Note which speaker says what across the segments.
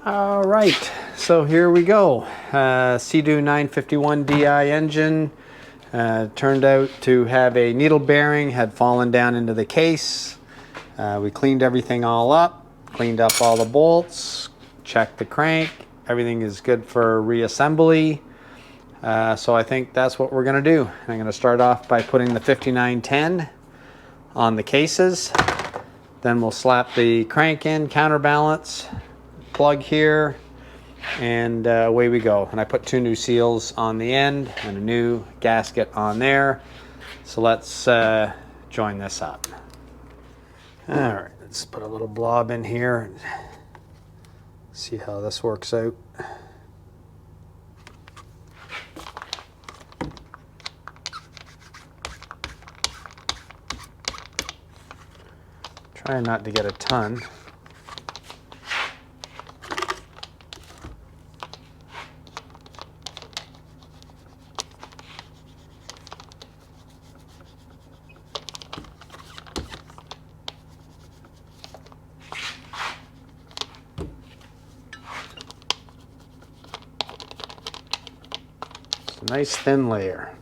Speaker 1: All right, so here we go. Seadoo 951 DI engine turned out to have a needle bearing, had fallen down into the case. We cleaned everything all up, cleaned up all the bolts, checked the crank. Everything is good for reassembly. So I think that's what we're gonna do. I'm gonna start off by putting the 5910 on the cases. Then we'll slap the crank in, counterbalance, plug here, and away we go. And I put 2 new seals on the end and a new gasket on there. So let's join this up. All right, let's put a little blob in here and see how this works out. Trying not to get a ton. It's a nice thin layer.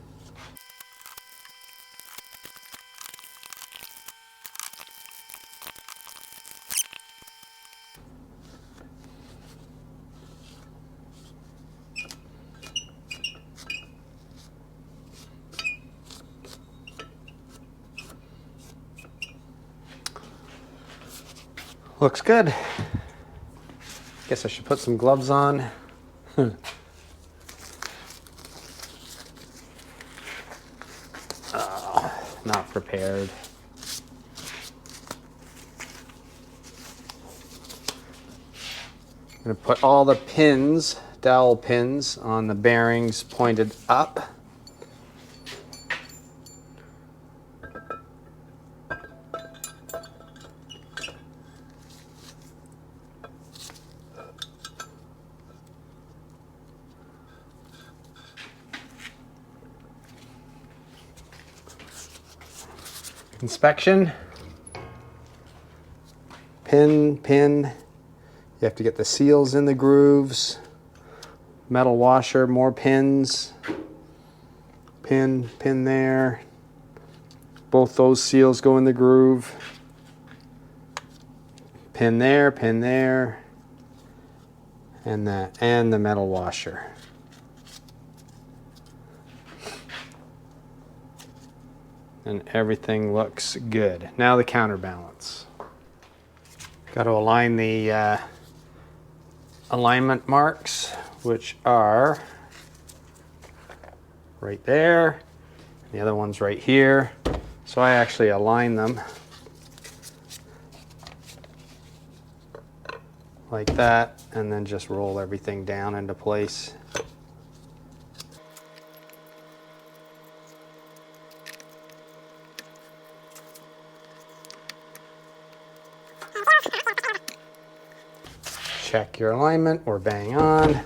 Speaker 1: Looks good. Guess I should put some gloves on. Oh, not prepared. I'm going to put all the pins, dowel pins, on the bearings pointed up. Inspection. Pin. You have to get the seals in the grooves. Metal washer, more pins. Pin there. Both those seals go in the groove. Pin there. And the metal washer. And everything looks good. Now the counterbalance. Got to align the alignment marks, which are right there. The other one's right here. So I actually align them like that, and then just roll everything down into place. Check your alignment, we're bang on.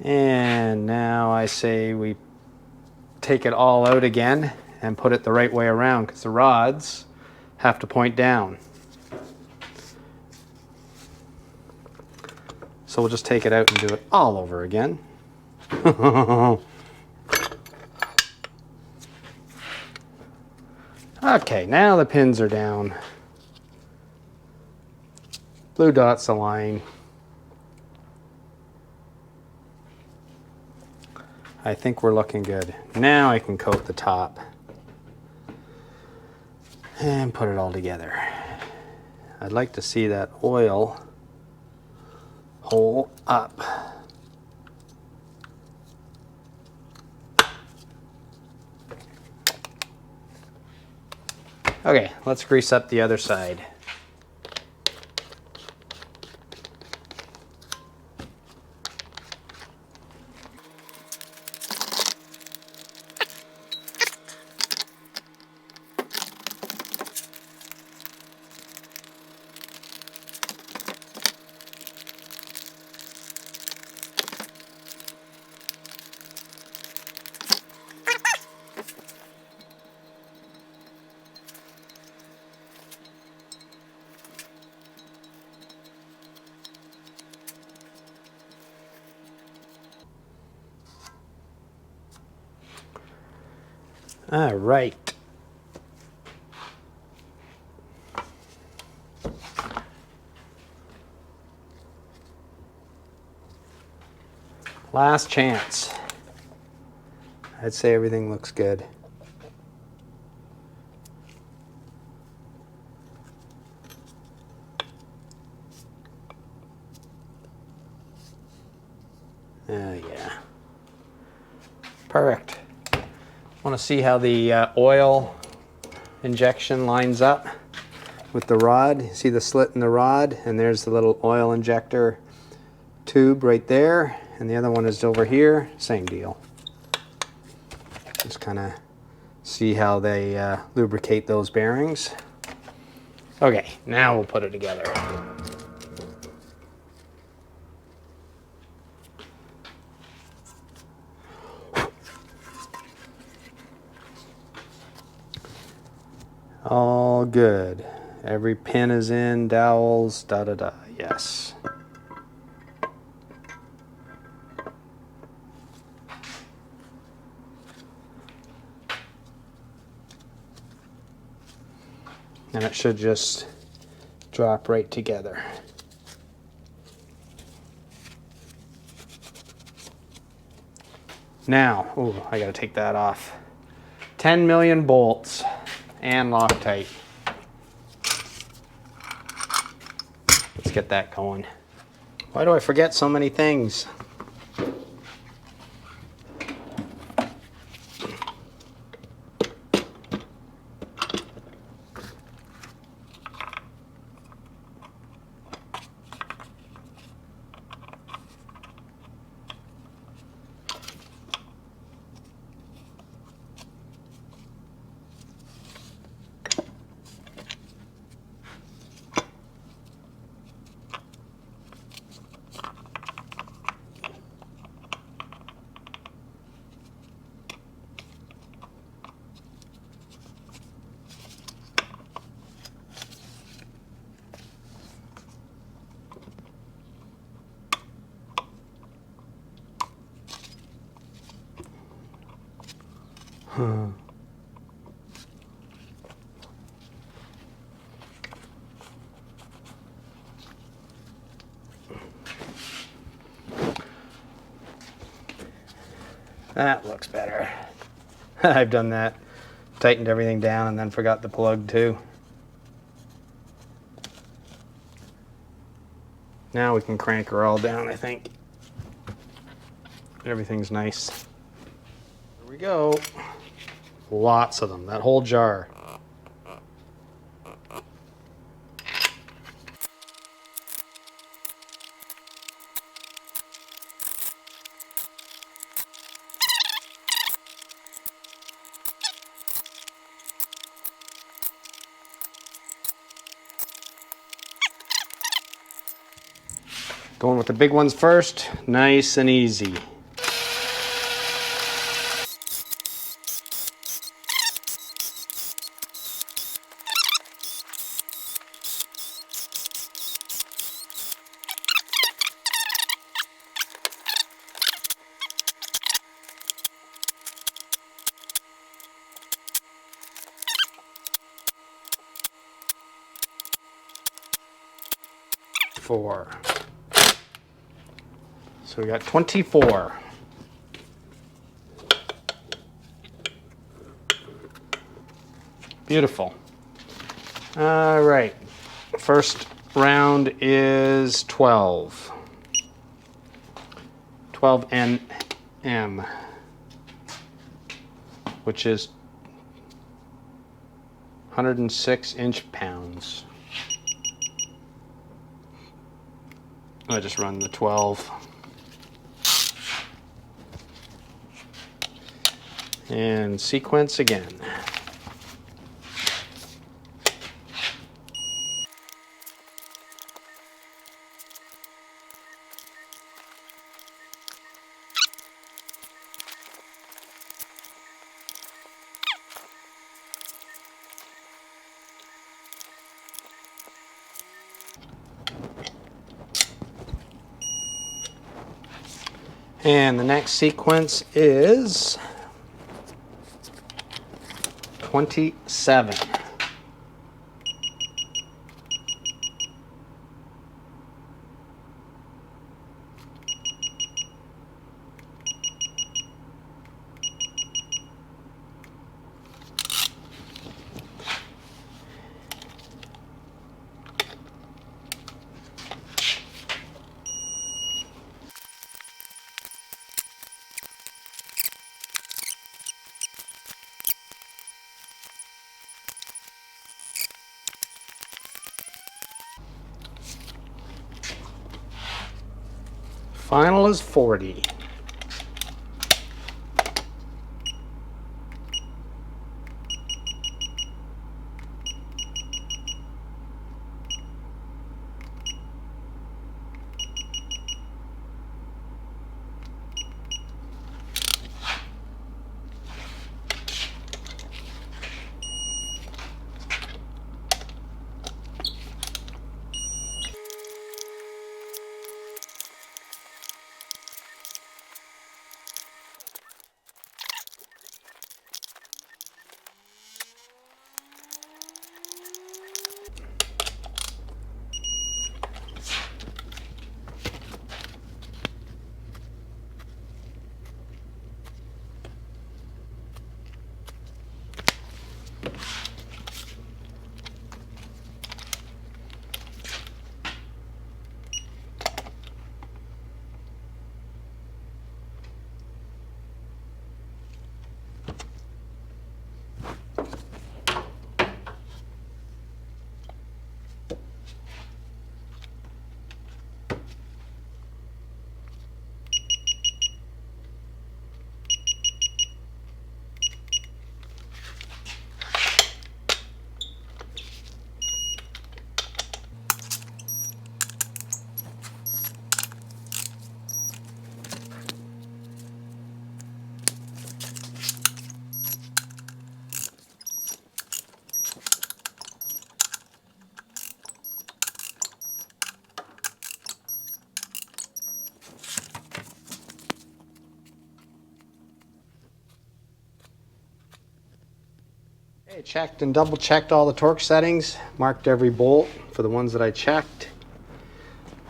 Speaker 1: And now I say we take it all out again and put it the right way around, because the rods have to point down. So we'll just take it out and do it all over again. Okay, now the pins are down. Blue dots align. I think we're looking good. Now I can coat the top and put it all together. I'd like to see that oil hole up. Okay, let's grease up the other side. All right. Last chance. I'd say everything looks good. Yeah. Perfect. Want to see how the oil injection lines up with the rod. You see the slit in the rod, and there's the little oil injector tube right there, and the other one is over here. Same deal. Just kind of see how they lubricate those bearings. Okay, now we'll put it together. All good. Every pin is in, dowels, da-da-da, yes. And it should just drop right together. Now, ooh, I gotta take that off. 10 million bolts and Loctite. Let's get that going. Why do I forget so many things? That looks better. I've done that. Tightened everything down and then forgot the plug too. Now we can crank her all down, I think. Everything's nice. Here we go. Lots of them, that whole jar. Going with the big ones first, nice and easy. Four. So we got 24. Beautiful. All right. First round is 12. 12 nm, which is 106 inch-pounds. I just run the 12. And sequence again. And the next sequence is 27. Final is 40. Okay, checked and double checked all the torque settings, marked every bolt for the ones that I checked,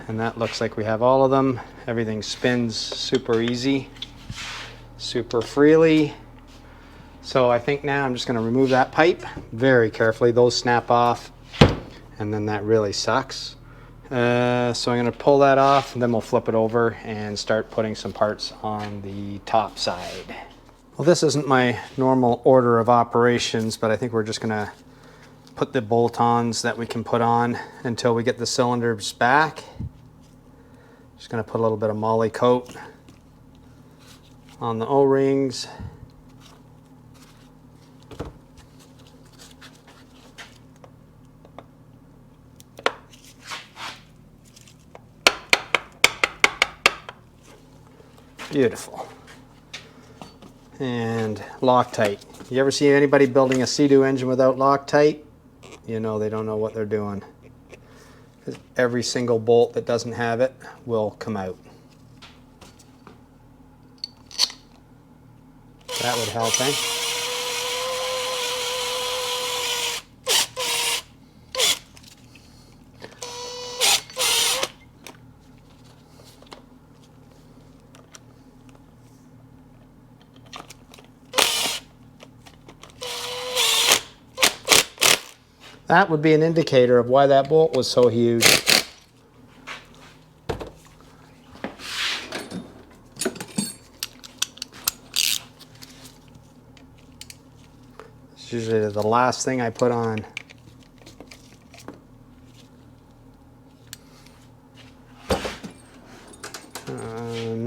Speaker 1: and that looks like we have all of them. Everything spins super easy, super freely. So I think now I'm just going to remove that pipe very carefully. Those snap off, and then that really sucks. So I'm going to pull that off, and then we'll flip it over and start putting some parts on the top side. Well, this isn't my normal order of operations, but I think we're just going to put the bolt-ons that we can put on until we get the cylinders back. Just going to put a little bit of moly coat on the O-rings. Beautiful. And Loctite. You ever see anybody building a Seadoo engine without Loctite? You know they don't know what they're doing. Every single bolt that doesn't have it will come out. That would help, eh? That would be an indicator of why that bolt was so huge. It's usually the last thing I put on.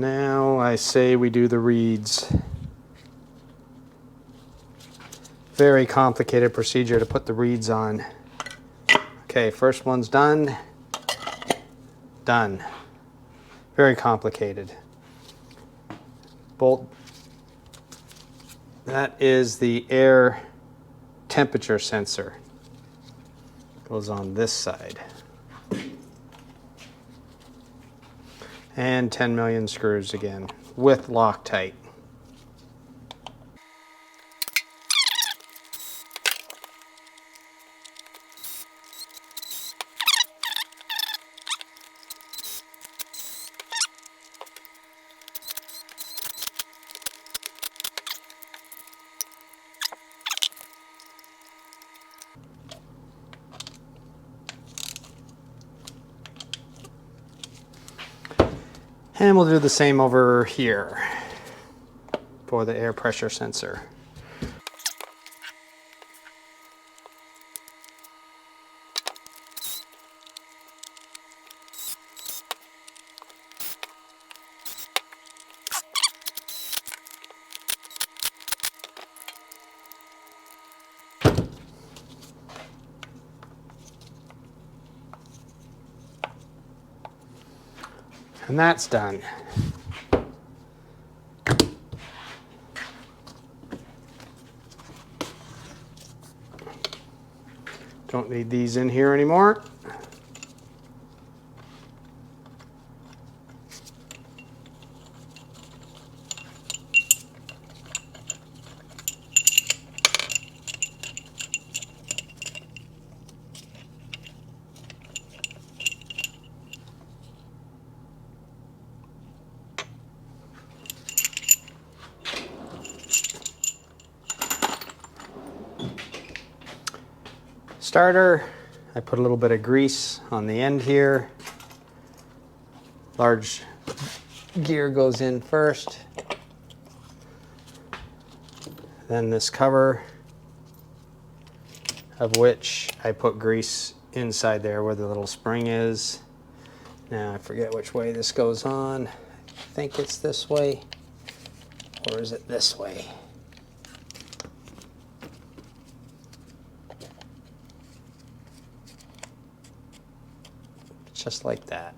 Speaker 1: Now I say we do the reeds. Very complicated procedure to put the reeds on. Okay, first one's done. Done. Very complicated. Bolt. That is the air temperature sensor. Goes on this side. And 10 million screws again with Loctite. And we'll do the same over here for the air pressure sensor. And that's done. Don't need these in here anymore. Starter, I put a little bit of grease on the end here. Large gear goes in first. Then this cover, of which I put grease inside there where the little spring is. Now I forget which way this goes on. I think it's this way, or is it this way? Just like that.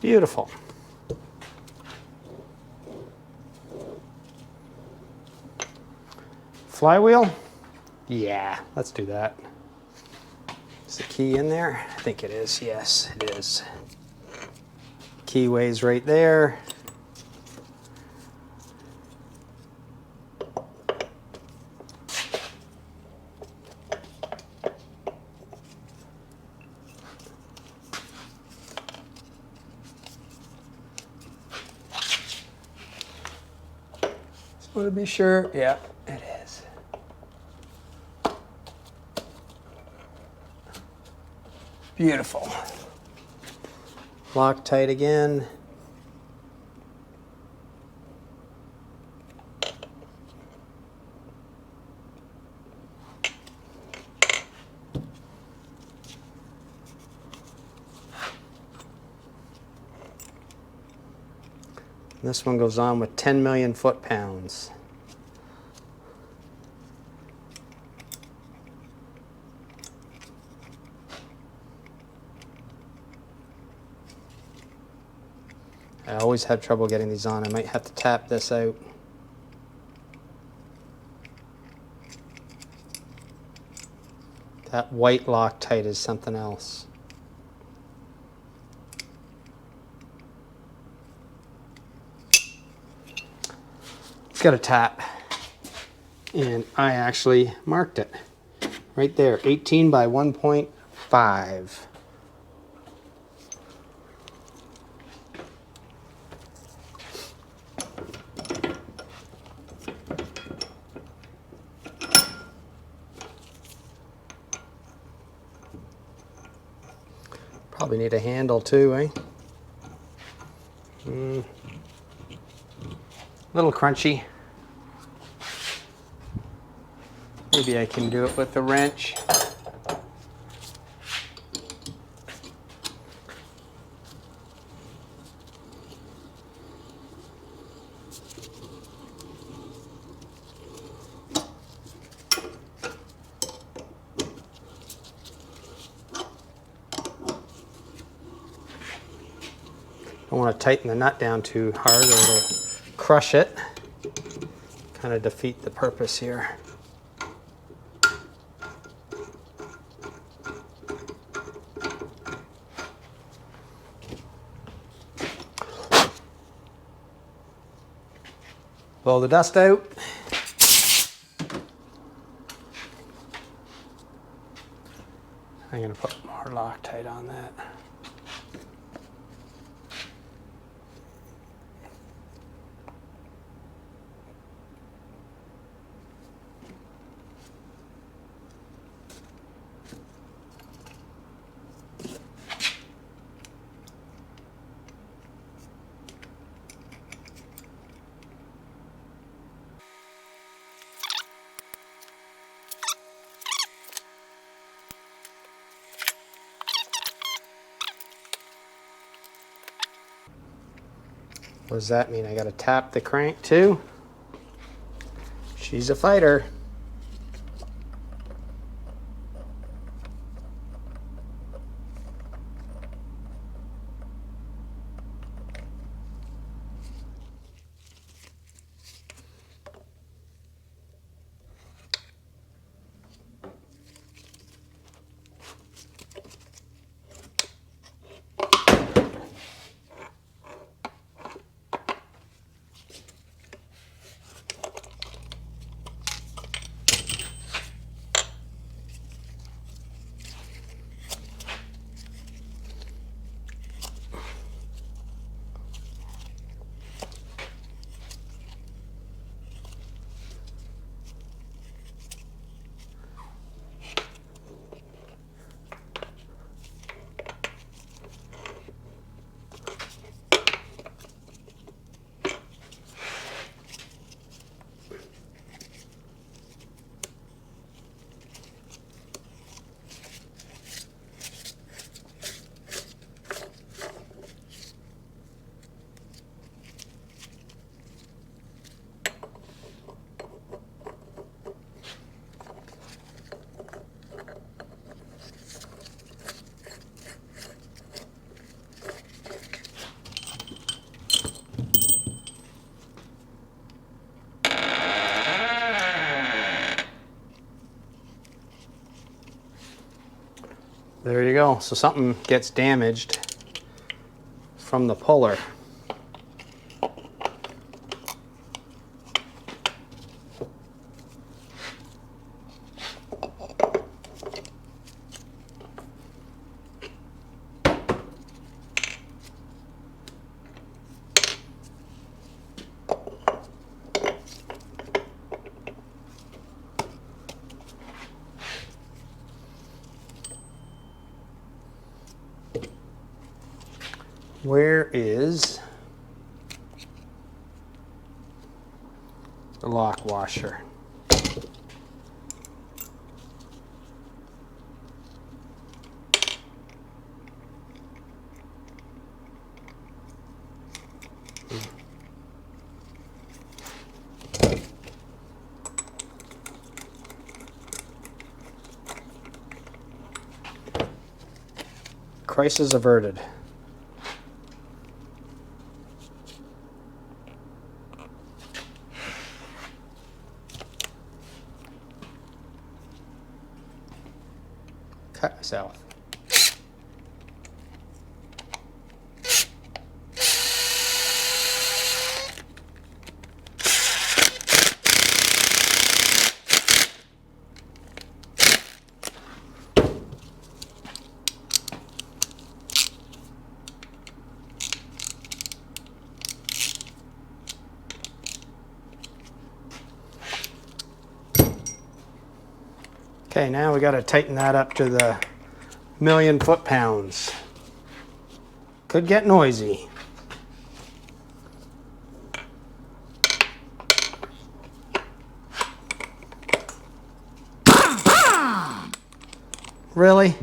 Speaker 1: Beautiful. Flywheel? Yeah, let's do that. Is the key in there? I think it is. Yes, it is. Keyway's right there. Want to be sure? Yeah, it is. Beautiful. Loctite again. This one goes on with 10 million foot-pounds. I always have trouble getting these on. I might have to tap this out. That white Loctite is something else. It's got a tap. And I actually marked it. Right there, 18 by 1.5. Probably need a handle too, eh? A little crunchy. Maybe I can do it with the wrench. Don't want to tighten the nut down too hard or it'll crush it. Kind of defeat the purpose here. Blow the dust out. I'm going to put more Loctite on that. What does that mean? I got to tap the crank too? She's a fighter. There you go. So something gets damaged from the puller. Where is the lock washer? Crisis averted. Cut myself. Okay, now we got to tighten that up to the 1,000,000 foot-pounds. Could get noisy. Really?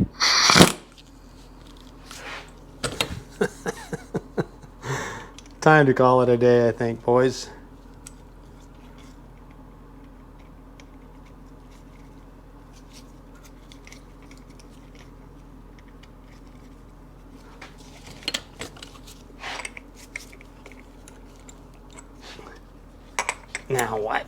Speaker 1: Time to call it a day, I think, boys. Now what?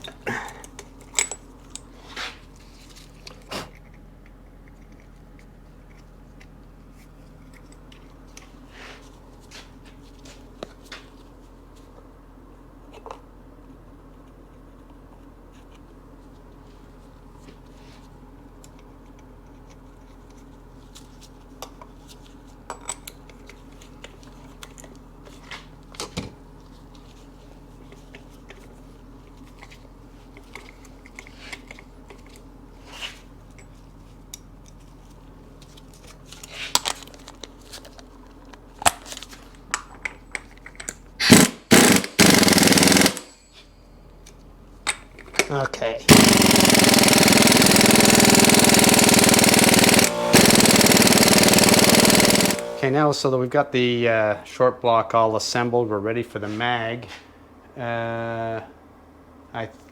Speaker 1: Okay. Okay, now so that we've got the short block all assembled, we're ready for the mag. I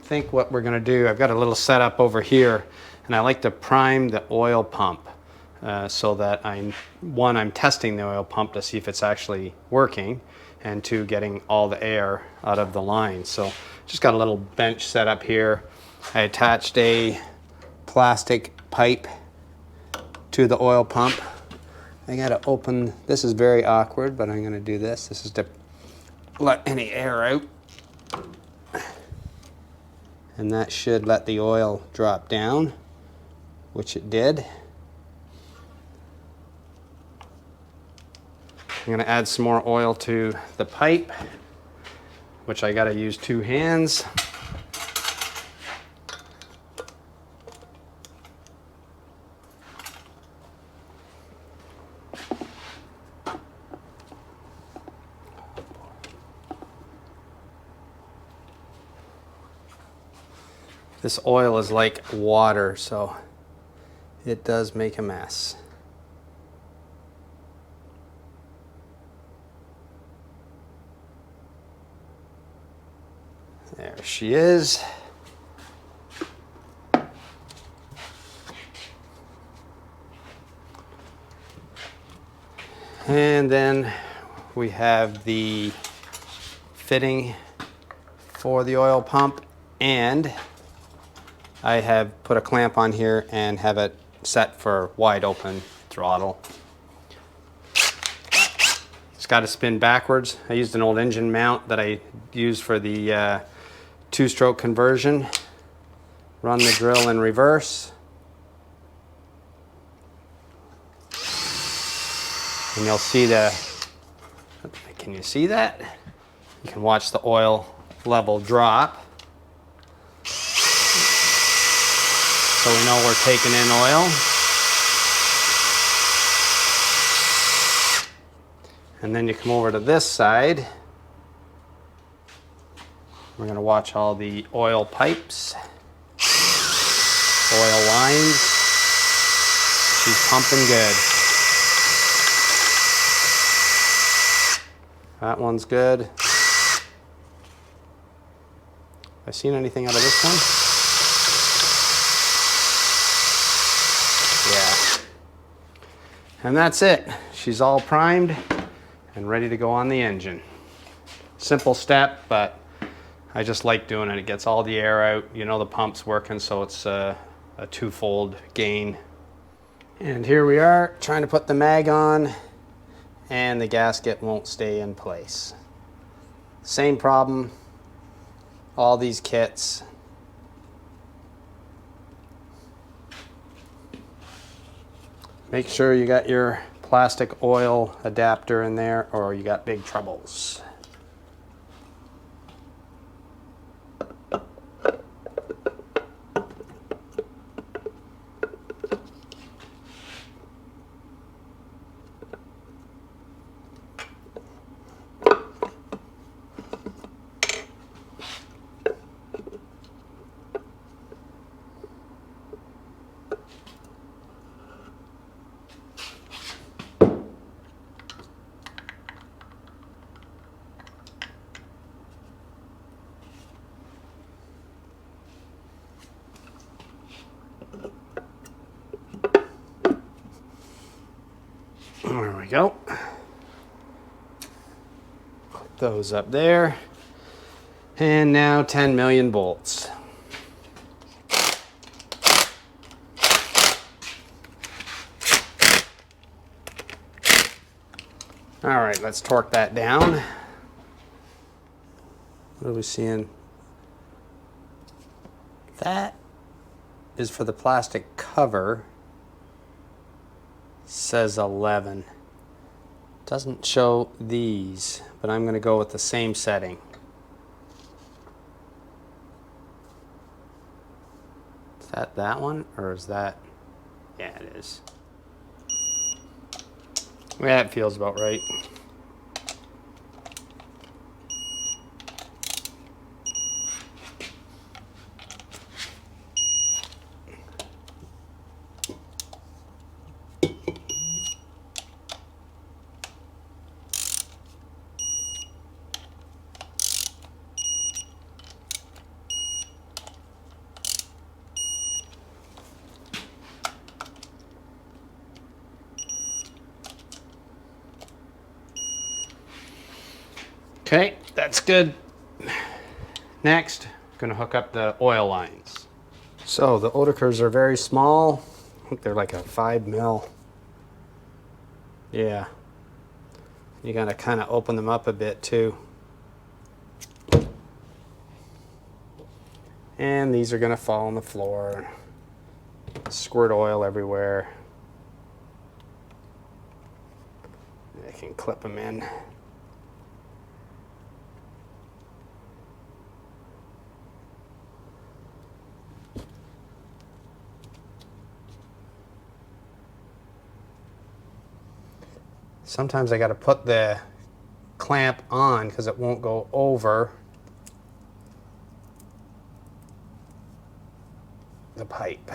Speaker 1: think what we're going to do, I've got a little setup over here, and I like to prime the oil pump so that I'm testing the oil pump to see if it's actually working, and two, getting all the air out of the line. So just got a little bench set up here. I attached a plastic pipe to the oil pump. I gotta open, this is very awkward, but I'm gonna do this. This is to let any air out. And that should let the oil drop down, which it did. I'm gonna add some more oil to the pipe, which I gotta use two hands. This oil is like water, so it does make a mess. There she is. And then we have the fitting for the oil pump, and I have put a clamp on here and have it set for wide open throttle. It's got to spin backwards. I used an old engine mount that I used for the two-stroke conversion. Run the drill in reverse. And you'll see can you see that? You can watch the oil level drop. So we know we're taking in oil. And then you come over to this side. We're going to watch all the oil pipes, oil lines. She's pumping good. That one's good. Have I seen anything out of this one? Yeah. And that's it. She's all primed and ready to go on the engine. Simple step, but I just like doing it. It gets all the air out. You know the pump's working, so it's a twofold gain. And here we are trying to put the mag on, and the gasket won't stay in place. Same problem, all these kits. Make sure you got your plastic oil adapter in there, or you got big troubles. go. Clip those up there. And now 10 million bolts. All right, let's torque that down. What are we seeing? That is for the plastic cover. Says 11. Doesn't show these, but I'm going to go with the same setting. Is that one, or is that? Yeah, it is. Yeah, it feels about right. Okay, that's good. Next, I'm going to hook up the oil lines. So the Oetikers are very small. I think they're like a 5 mil. Yeah. You got to kind of open them up a bit too. And these are going to fall on the floor. Squirt oil everywhere. I can clip them in. Sometimes I got to put the clamp on because it won't go over the pipe.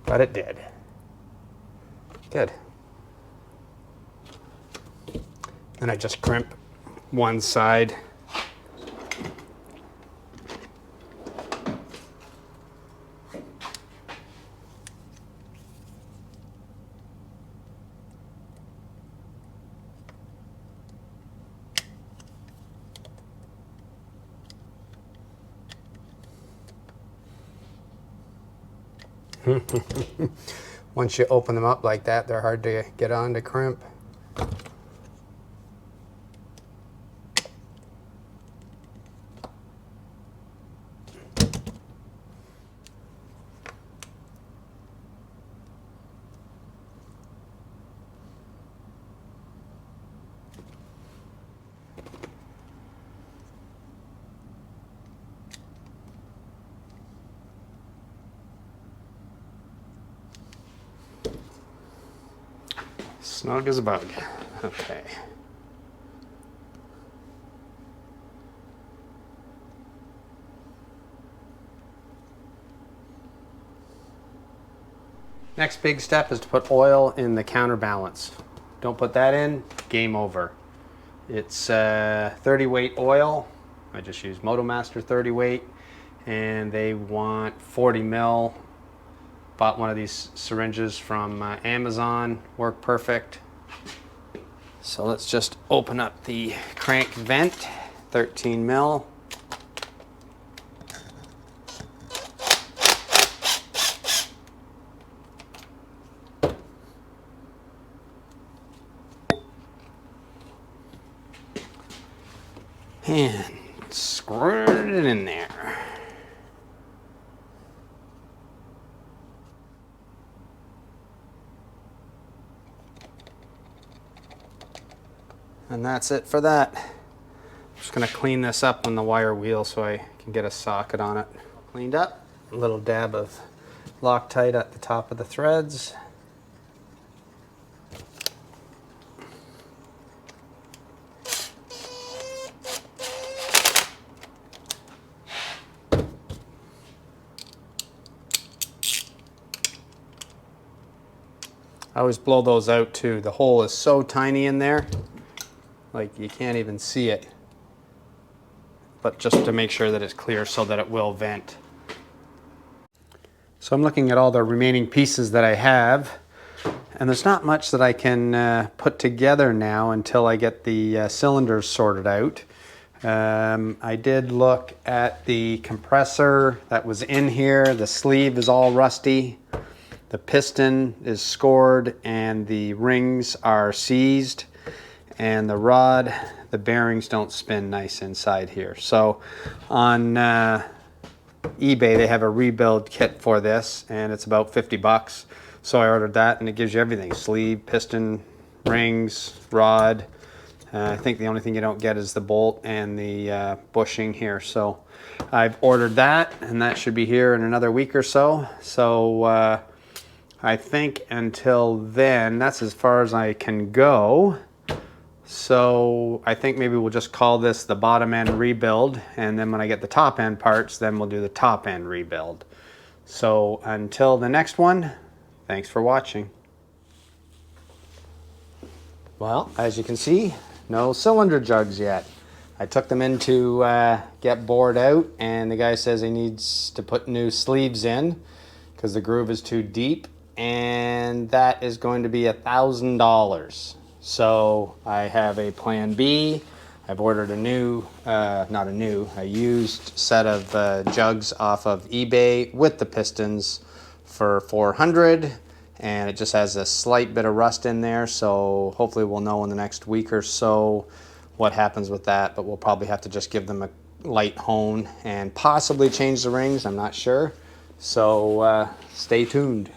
Speaker 1: But it did. Good. Then I just crimp one side. Once you open them up like that, they're hard to get on to crimp. Snug as a bug. Okay. Next big step is to put oil in the counterbalance. Don't put that in, game over. It's 30 weight oil. I just use MotoMaster 30 weight, and they want 40 mil. Bought one of these syringes from Amazon, worked perfect. So let's just open up the crank vent, 13 mil. And squirt it in there. And that's it for that. I'm just gonna clean this up on the wire wheel so I can get a socket on it. Cleaned up, a little dab of Loctite at the top of the threads. I always blow those out too. The hole is so tiny in there, like you can't even see it. But just to make sure that it's clear so that it will vent. So I'm looking at all the remaining pieces that I have, and there's not much that I can put together now until I get the cylinders sorted out. I did look at the compressor that was in here. The sleeve is all rusty. The piston is scored and the rings are seized. And the rod, the bearings don't spin nice inside here. So on eBay, they have a rebuild kit for this, and it's about 50 bucks. So I ordered that, and it gives you everything: sleeve, piston, rings, rod. I think the only thing you don't get is the bolt and the bushing here. So I've ordered that, and that should be here in another week or so. So I think until then, that's as far as I can go. So I think maybe we'll just call this the bottom end rebuild, and then when I get the top end parts, then we'll do the top end rebuild. So until the next one, thanks for watching. Well, as you can see, no cylinder jugs yet. I took them in to get bored out, and the guy says he needs to put new sleeves in because the groove is too deep, and that is going to be $1,000. So I have a plan B. I've ordered a used set of jugs off of eBay with the pistons for $400, and it just has a slight bit of rust in there, so hopefully we'll know in the next week or so what happens with that, but we'll probably have to just give them a light hone and possibly change the rings. I'm not sure. So stay tuned.